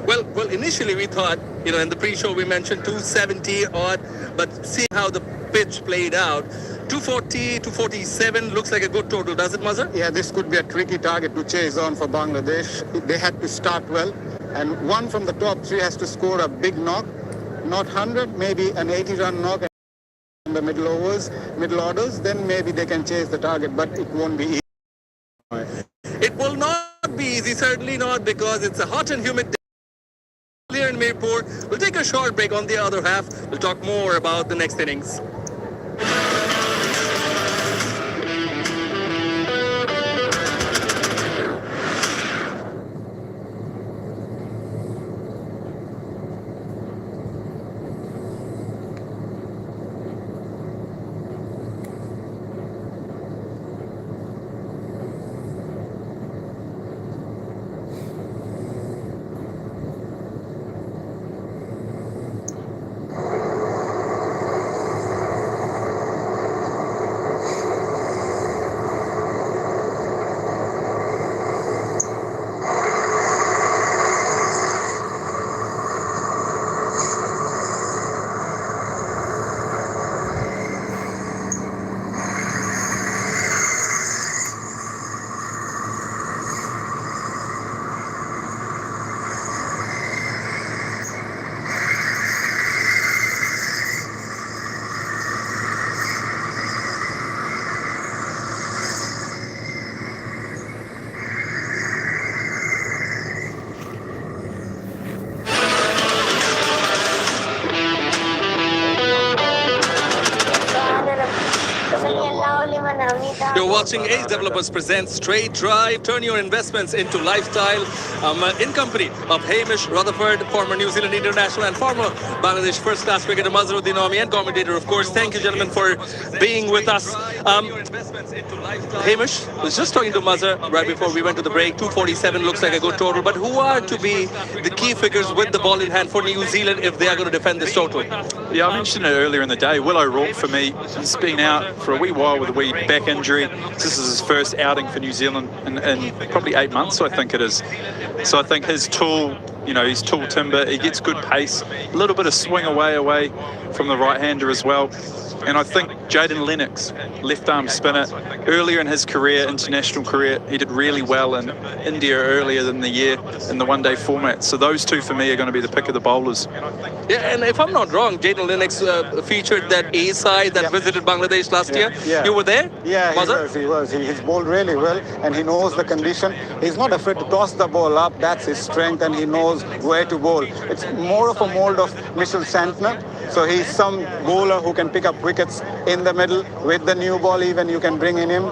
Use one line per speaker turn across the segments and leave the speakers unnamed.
Well, initially we thought, in the pre-show we mentioned 270 odd, but seeing how the pitch played out, 240, 247 looks like a good total, does it, Mazhar?
Yeah, this could be a tricky target to chase on for Bangladesh. They had to start well, and one from the top three has to score a big knock, not 100, maybe an 80-run knock in the middle orders, then maybe they can chase the target, but it won't be easy.
It will not be easy, certainly not, because it's a hot and humid day here in Mirpur. We'll take a short break. On the other half, we'll talk more about the next innings. You're watching Ace Developers presents Straight Drive. Turn your investments into lifestyle. In company of Hamish Rutherford, former New Zealand international and former Bangladesh first-class cricketer Mazharuddin Ami, and commentator, of course. Thank you, gentlemen, for being with us. Hamish was just talking to Mazhar right before we went to the break. 247 looks like a good total, but who are to be the key figures with the ball in hand for New Zealand if they are going to defend this total?
Yeah, I mentioned it earlier in the day. Will O'Rourke, for me, he's been out for a wee while with a wee back injury. This is his first outing for New Zealand in probably 8 months, I think it is. So I think his tool, he's tool timber. He gets good pace, a little bit of swing away from the right-hander as well. And I think Jaden Lennox, left-arm spinner, earlier in his career, international career, he did really well in India earlier in the year in the one-day format. So those two, for me, are going to be the pick of the bowlers.
Yeah, and if I'm not wrong, Jaden Lennox featured that A side that visited Bangladesh last year.
Yeah.
You were there?
Yeah, he was. He's bowled really well, and he knows the condition. He's not afraid to toss the ball up. That's his strength, and he knows where to bowl. It's more of a mold of Mitchell Santner. So he's some bowler who can pick up wickets in the middle with the new ball. Even you can bring in him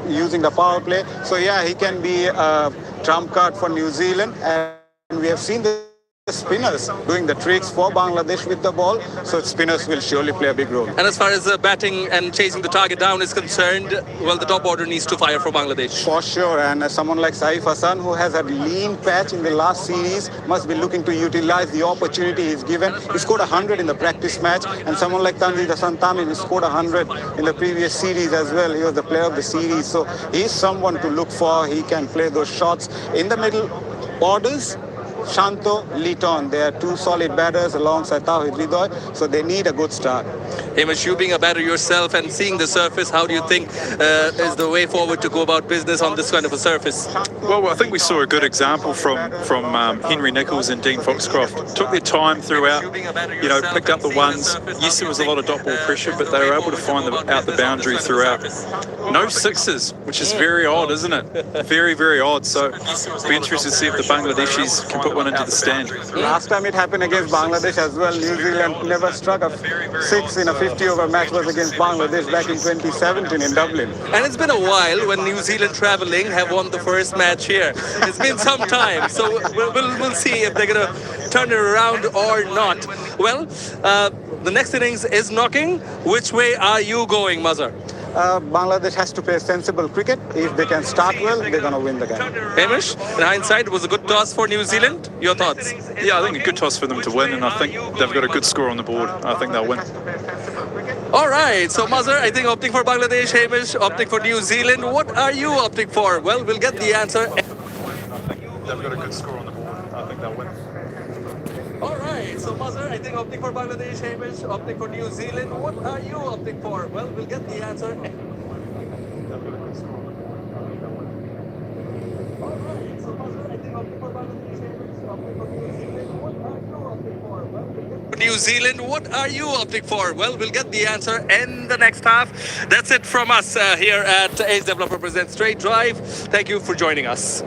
using the power play. So yeah, he can be a trump card for New Zealand, and we have seen the spinners doing the tricks for Bangladesh with the ball, so spinners will surely play a big role.
And as far as batting and chasing the target down is concerned, well, the top order needs to fire for Bangladesh.
For sure, and someone like Saif Hassan, who has a lean patch in the last series, must be looking to utilize the opportunity he's given. He scored 100 in the practice match, and someone like Tanzil Hassan Tamim, he scored 100 in the previous series as well. He was the player of the series, so he's someone to look for. He can play those shots in the middle orders. Shanto, Liton, they are two solid batters alongside Tawhid Hridoy, so they need a good start.
Hamish, you being a batter yourself and seeing the surface, how do you think is the way forward to go about business on this kind of a surface?
Well, I think we saw a good example from Henry Nichols and Dean Foxcroft. Took their time throughout, picked up the ones. Yes, there was a lot of dot ball pressure, but they were able to find out the boundary throughout. No sixes, which is very odd, isn't it? Very, very odd. So it'll be interesting to see if the Bangladeshis can put one into the stand.
Last time it happened against Bangladesh as well. New Zealand never struck a six in a 50-over match, was against Bangladesh back in 2017 in Dublin.
And it's been a while when New Zealand traveling have won the first match here. It's been some time, so we'll see if they're going to turn it around or not. Well, the next innings is knocking. Which way are you going, Mazhar?
Bangladesh has to play sensible cricket. If they can start well, they're going to win the game.
Hamish, in hindsight, it was a good toss for New Zealand. Your thoughts?
Yeah, I think a good toss for them to win, and I think they've got a good score on the board. I think they'll win.
All right, so Mazhar, I think opting for Bangladesh, Hamish opting for New Zealand. What are you opting for? Well, we'll get the answer.
I think they've got a good score on the board. I think they'll win.
All right, so Mazhar, I think opting for Bangladesh, Hamish, opting for New Zealand. What are you opting for? Well, we'll get the answer. All right, so Mazhar, I think opting for Bangladesh, Hamish, opting for New Zealand. What are you opting for? Well, we'll get New Zealand, what are you opting for? Well, we'll get the answer in the next half. That's it from us here at Ace Developer Presents Straight Drive. Thank you for joining us.